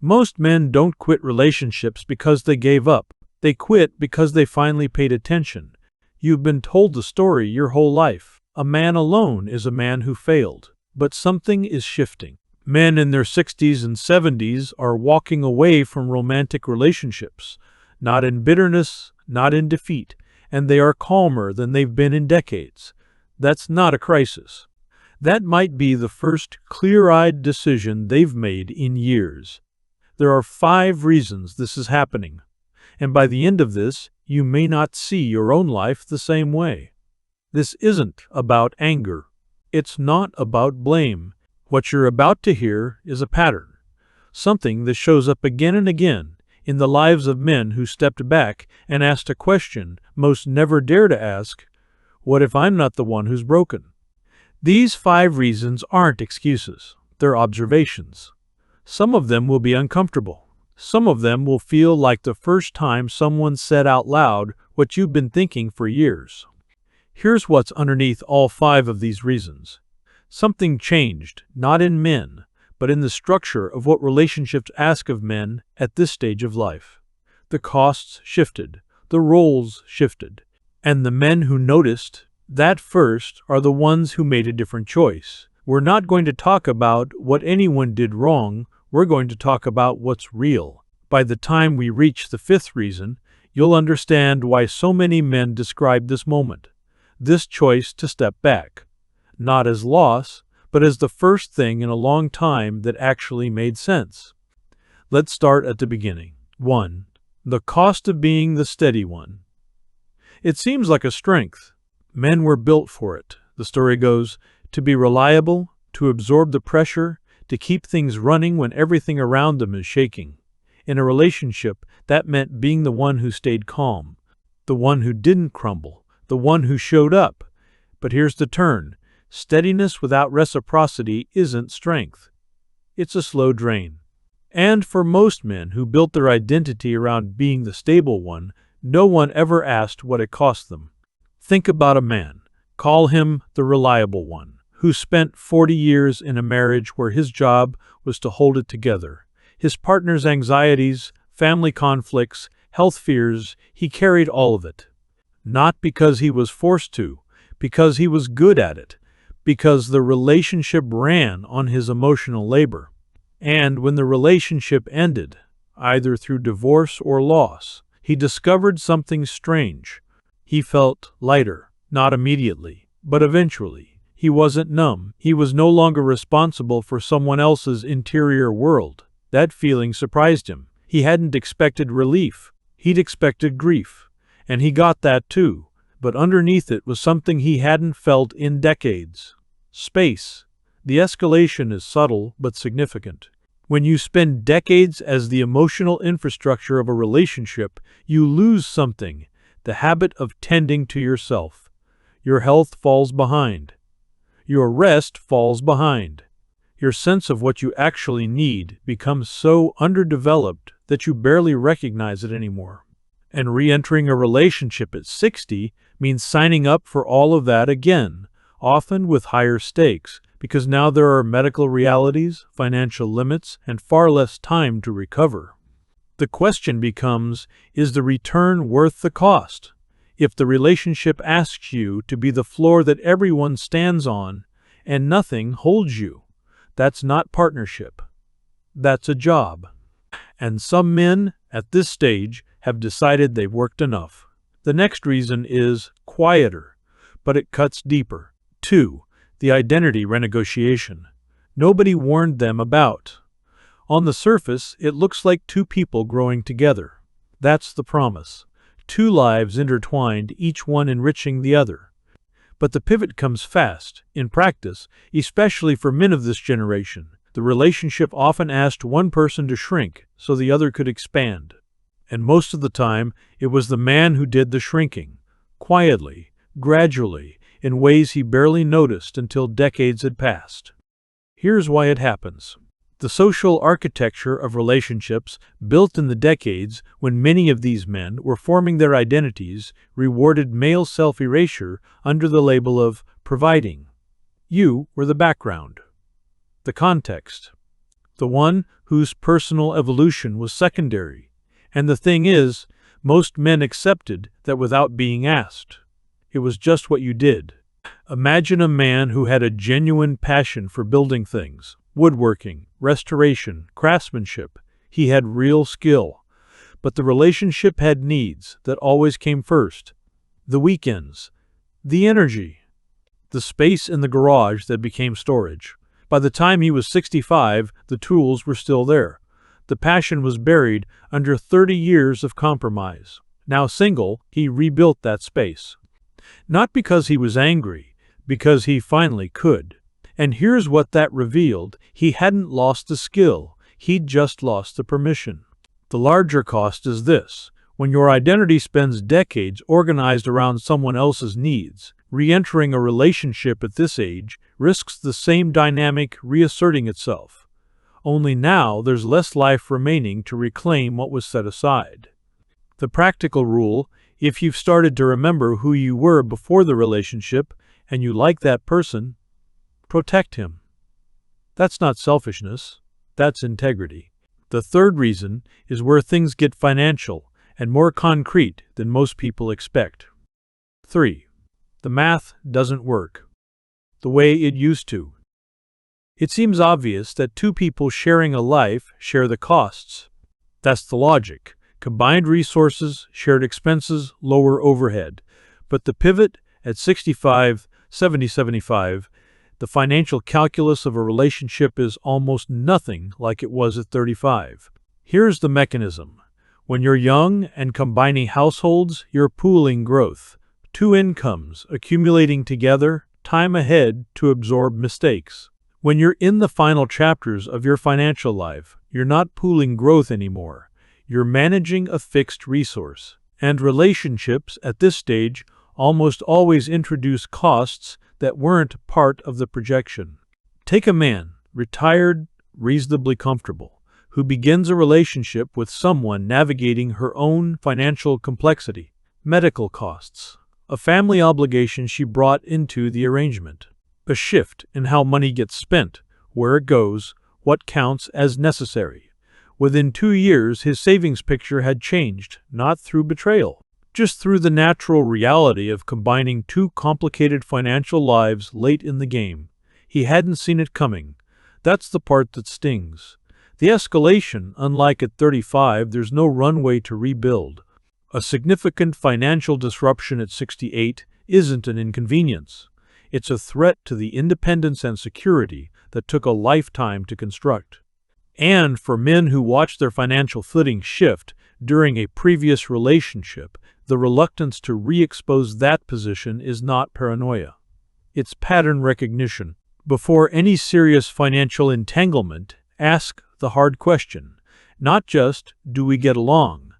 Most men don't quit relationships because they gave up. They quit because they finally paid attention. You've been told the story your whole life. A man alone is a man who failed. But something is shifting. Men in their 60s and 70s are walking away from romantic relationships, not in bitterness, not in defeat, and they are calmer than they've been in decades. That's not a crisis. That might be the first clear-eyed decision they've made in years. There are 5 reasons this is happening, and by the end of this, you may not see your own life the same way. This isn't about anger. It's not about blame. What you're about to hear is a pattern, something that shows up again and again in the lives of men who stepped back and asked a question most never dare to ask: what if I'm not the one who's broken? These 5 reasons aren't excuses. They're observations. Some of them will be uncomfortable. Some of them will feel like the first time someone said out loud what you've been thinking for years. Here's what's underneath all 5 of these reasons. Something changed, not in men, but in the structure of what relationships ask of men at this stage of life. The costs shifted, the roles shifted, and the men who noticed that first are the ones who made a different choice. We're not going to talk about what anyone did wrong, we're going to talk about what's real. By the time we reach the 5th reason, you'll understand why so many men describe this moment, this choice to step back. Not as loss, but as the first thing in a long time that actually made sense. Let's start at the beginning. 1. The cost of being the steady one. It seems like a strength. Men were built for it, the story goes, to be reliable, to absorb the pressure, to keep things running when everything around them is shaking. In a relationship, that meant being the one who stayed calm, the one who didn't crumble, the one who showed up. But here's the turn. Steadiness without reciprocity isn't strength. It's a slow drain. And for most men who built their identity around being the stable one, no one ever asked what it cost them. Think about a man, call him the reliable one, who spent 40 years in a marriage where his job was to hold it together. His partner's anxieties, family conflicts, health fears, he carried all of it. Not because he was forced to, because he was good at it. Because the relationship ran on his emotional labor. And when the relationship ended, either through divorce or loss, he discovered something strange. He felt lighter, not immediately, but eventually. He wasn't numb. He was no longer responsible for someone else's interior world. That feeling surprised him. He hadn't expected relief. He'd expected grief. And he got that too. But underneath it was something he hadn't felt in decades. Space. The escalation is subtle but significant. When you spend decades as the emotional infrastructure of a relationship, you lose something, the habit of tending to yourself. Your health falls behind. Your rest falls behind. Your sense of what you actually need becomes so underdeveloped that you barely recognize it anymore. And re-entering a relationship at 60 means signing up for all of that again, often with higher stakes, because now there are medical realities, financial limits, and far less time to recover. The question becomes, is the return worth the cost? If the relationship asks you to be the floor that everyone stands on and nothing holds you, that's not partnership. That's a job. And some men, at this stage, have decided they've worked enough. The next reason is quieter, but it cuts deeper. 2. The identity renegotiation. Nobody warned them about. On the surface, it looks like 2 people growing together. That's the promise. 2 lives intertwined, each one enriching the other. But the pivot comes fast. In practice, especially for men of this generation, the relationship often asked one person to shrink so the other could expand. And most of the time, it was the man who did the shrinking, quietly, gradually, in ways he barely noticed until decades had passed. Here's why it happens. The social architecture of relationships, built in the decades when many of these men were forming their identities, rewarded male self-erasure under the label of providing. You were the background, the context, the one whose personal evolution was secondary. And the thing is, most men accepted that without being asked. It was just what you did. Imagine a man who had a genuine passion for building things, woodworking, restoration, craftsmanship. He had real skill. But the relationship had needs that always came first. The weekends, the energy, the space in the garage that became storage. By the time he was 65, the tools were still there. The passion was buried under 30 years of compromise. Now single, he rebuilt that space. Not because he was angry, because he finally could. And here's what that revealed. He hadn't lost the skill, he'd just lost the permission. The larger cost is this. When your identity spends decades organized around someone else's needs, re-entering a relationship at this age risks the same dynamic reasserting itself. Only now there's less life remaining to reclaim what was set aside. The practical rule: if you've started to remember who you were before the relationship and you like that person, protect him. That's not selfishness, that's integrity. The third reason is where things get financial and more concrete than most people expect. 3. The math doesn't work the way it used to. It seems obvious that two people sharing a life share the costs. That's the logic. Combined resources, shared expenses, lower overhead. But the pivot at 65, 70, 75, the financial calculus of a relationship is almost nothing like it was at 35. Here's the mechanism. When you're young and combining households, you're pooling growth. Two incomes accumulating together, time ahead to absorb mistakes. When you're in the final chapters of your financial life, you're not pooling growth anymore. You're managing a fixed resource. And relationships at this stage almost always introduce costs that weren't part of the projection. Take a man, retired, reasonably comfortable, who begins a relationship with someone navigating her own financial complexity, medical costs, a family obligation she brought into the arrangement, a shift in how money gets spent, where it goes, what counts as necessary. Within 2 years, his savings picture had changed, not through betrayal, just through the natural reality of combining two complicated financial lives late in the game. He hadn't seen it coming. That's the part that stings. The escalation, unlike at 35, there's no runway to rebuild. A significant financial disruption at 68 isn't an inconvenience. It's a threat to the independence and security that took a lifetime to construct. And for men who watch their financial footing shift during a previous relationship, the reluctance to re-expose that position is not paranoia. It's pattern recognition. Before any serious financial entanglement, ask the hard question. Not just, do we get along?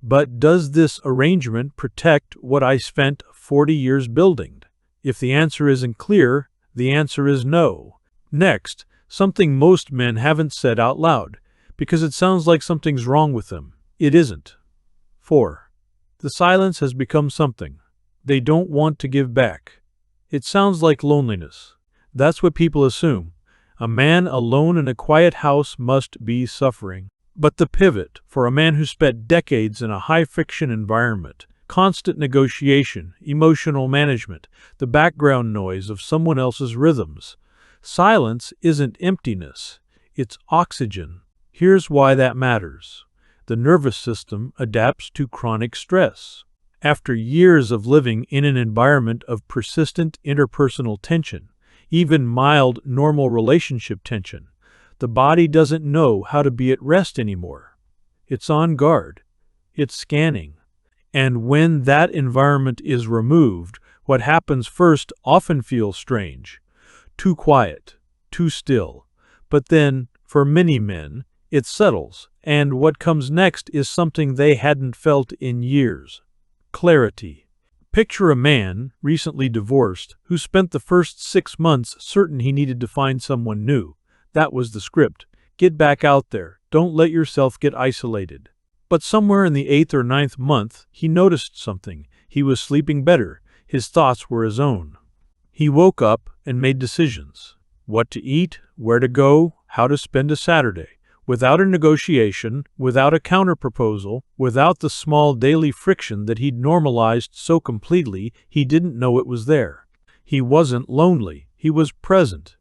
But does this arrangement protect what I spent 40 years building? If the answer isn't clear, the answer is no. Next, something most men haven't said out loud, because it sounds like something's wrong with them. It isn't. 4. The silence has become something they don't want to give back. It sounds like loneliness. That's what people assume. A man alone in a quiet house must be suffering. But the pivot, for a man who spent decades in a high-friction environment, constant negotiation, emotional management, the background noise of someone else's rhythms, silence isn't emptiness, it's oxygen. Here's why that matters. The nervous system adapts to chronic stress. After years of living in an environment of persistent interpersonal tension, even mild normal relationship tension, the body doesn't know how to be at rest anymore. It's on guard. It's scanning. And when that environment is removed, what happens first often feels strange. Too quiet, too still. But then, for many men, it settles, and what comes next is something they hadn't felt in years. Clarity. Picture a man, recently divorced, who spent the first 6 months certain he needed to find someone new. That was the script. Get back out there. Don't let yourself get isolated. But somewhere in the 8th or 9th month, he noticed something. He was sleeping better. His thoughts were his own. He woke up and made decisions. What to eat, where to go, how to spend a Saturday, without a negotiation, without a counterproposal, without the small daily friction that he'd normalized so completely he didn't know it was there. He wasn't lonely, he was present.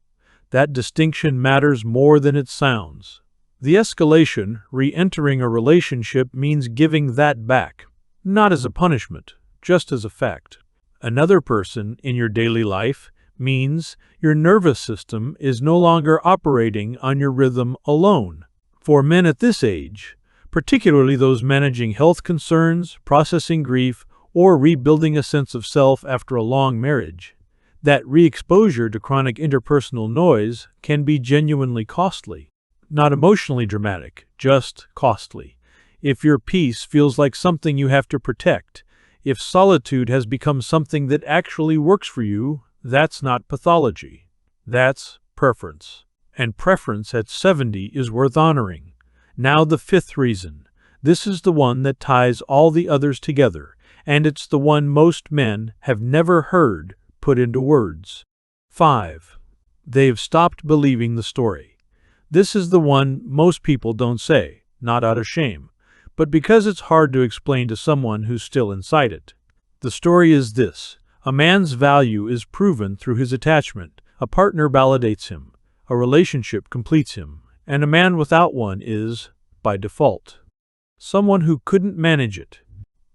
That distinction matters more than it sounds. The escalation, re-entering a relationship, means giving that back, not as a punishment, just as a fact. Another person in your daily life means your nervous system is no longer operating on your rhythm alone. For men at this age, particularly those managing health concerns, processing grief, or rebuilding a sense of self after a long marriage, that re-exposure to chronic interpersonal noise can be genuinely costly. Not emotionally dramatic, just costly. If your peace feels like something you have to protect, if solitude has become something that actually works for you, that's not pathology. That's preference. And preference at 70 is worth honoring. Now the fifth reason. This is the one that ties all the others together, and it's the one most men have never heard put into words. 5. They've stopped believing the story. This is the one most people don't say, not out of shame, but because it's hard to explain to someone who's still inside it. The story is this: a man's value is proven through his attachment, a partner validates him, a relationship completes him, and a man without one is, by default, someone who couldn't manage it.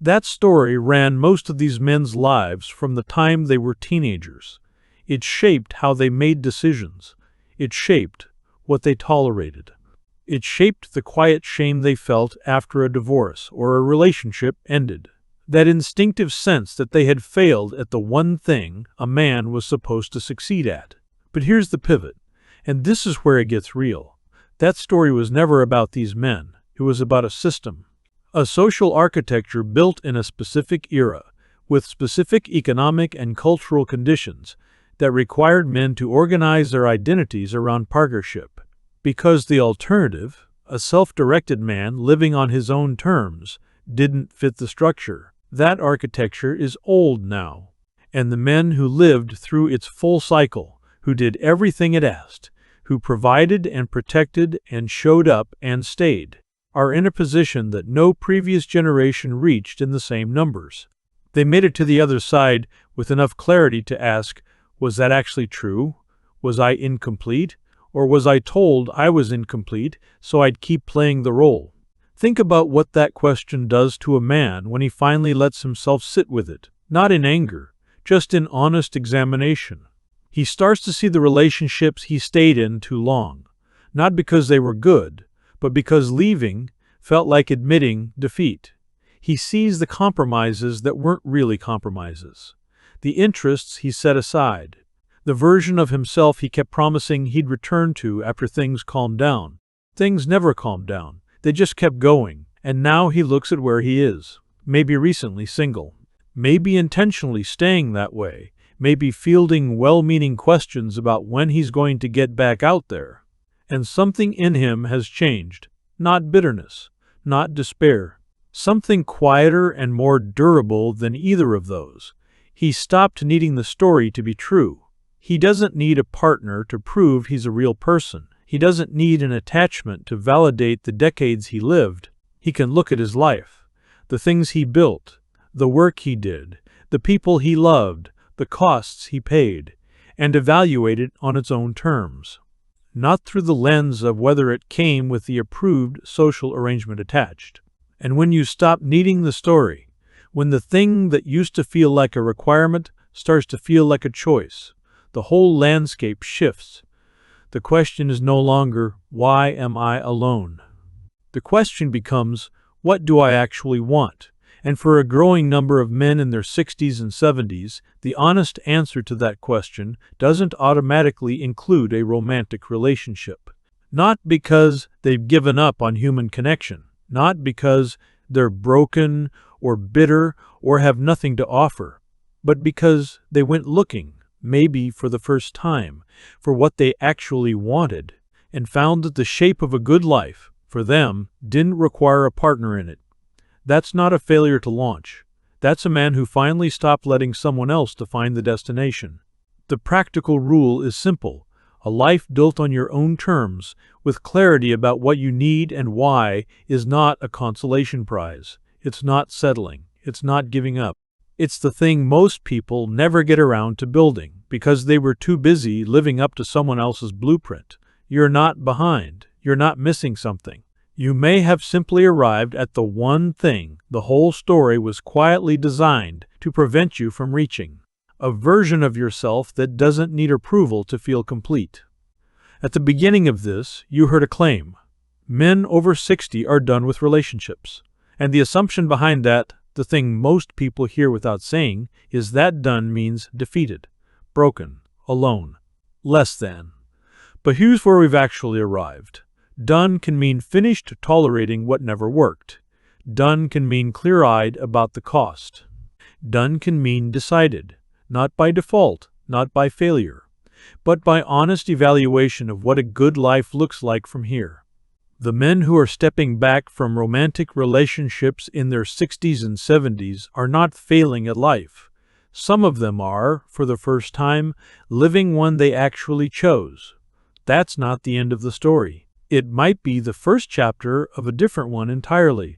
That story ran most of these men's lives from the time they were teenagers. It shaped how they made decisions. It shaped what they tolerated. It shaped the quiet shame they felt after a divorce or a relationship ended. That instinctive sense that they had failed at the one thing a man was supposed to succeed at. But here's the pivot, and this is where it gets real. That story was never about these men. It was about a system. A social architecture built in a specific era, with specific economic and cultural conditions that required men to organize their identities around partnership. Because the alternative, a self-directed man living on his own terms, didn't fit the structure. That architecture is old now. And the men who lived through its full cycle, who did everything it asked, who provided and protected and showed up and stayed, are in a position that no previous generation reached in the same numbers. They made it to the other side with enough clarity to ask, was that actually true? Was I incomplete? Or was I told I was incomplete, so I'd keep playing the role? Think about what that question does to a man when he finally lets himself sit with it, not in anger, just in honest examination. He starts to see the relationships he stayed in too long, not because they were good, but because leaving felt like admitting defeat. He sees the compromises that weren't really compromises, the interests he set aside, the version of himself he kept promising he'd return to after things calmed down. Things never calmed down. They just kept going, and now he looks at where he is. Maybe recently single. Maybe intentionally staying that way. Maybe fielding well-meaning questions about when he's going to get back out there. And something in him has changed. Not bitterness, not despair. Something quieter and more durable than either of those. He stopped needing the story to be true. He doesn't need a partner to prove he's a real person. He doesn't need an attachment to validate the decades he lived. He can look at his life, the things he built, the work he did, the people he loved, the costs he paid, and evaluate it on its own terms. Not through the lens of whether it came with the approved social arrangement attached. And when you stop needing the story, when the thing that used to feel like a requirement starts to feel like a choice, the whole landscape shifts. The question is no longer, why am I alone? The question becomes, what do I actually want? And for a growing number of men in their 60s and 70s, the honest answer to that question doesn't automatically include a romantic relationship. Not because they've given up on human connection, not because they're broken or bitter or have nothing to offer, but because they went looking, maybe for the first time, for what they actually wanted, and found that the shape of a good life, for them, didn't require a partner in it. That's not a failure to launch. That's a man who finally stopped letting someone else define the destination. The practical rule is simple. A life built on your own terms, with clarity about what you need and why, is not a consolation prize. It's not settling. It's not giving up. It's the thing most people never get around to building because they were too busy living up to someone else's blueprint. You're not behind. You're not missing something. You may have simply arrived at the one thing the whole story was quietly designed to prevent you from reaching. A version of yourself that doesn't need approval to feel complete. At the beginning of this, you heard a claim. Men over 60 are done with relationships. And the assumption behind that, the thing most people hear without saying, is that done means defeated, broken, alone, less than. But here's where we've actually arrived. Done can mean finished tolerating what never worked. Done can mean clear-eyed about the cost. Done can mean decided, not by default, not by failure, but by honest evaluation of what a good life looks like from here. The men who are stepping back from romantic relationships in their 60s and 70s are not failing at life. Some of them are, for the first time, living one they actually chose. That's not the end of the story. It might be the first chapter of a different one entirely.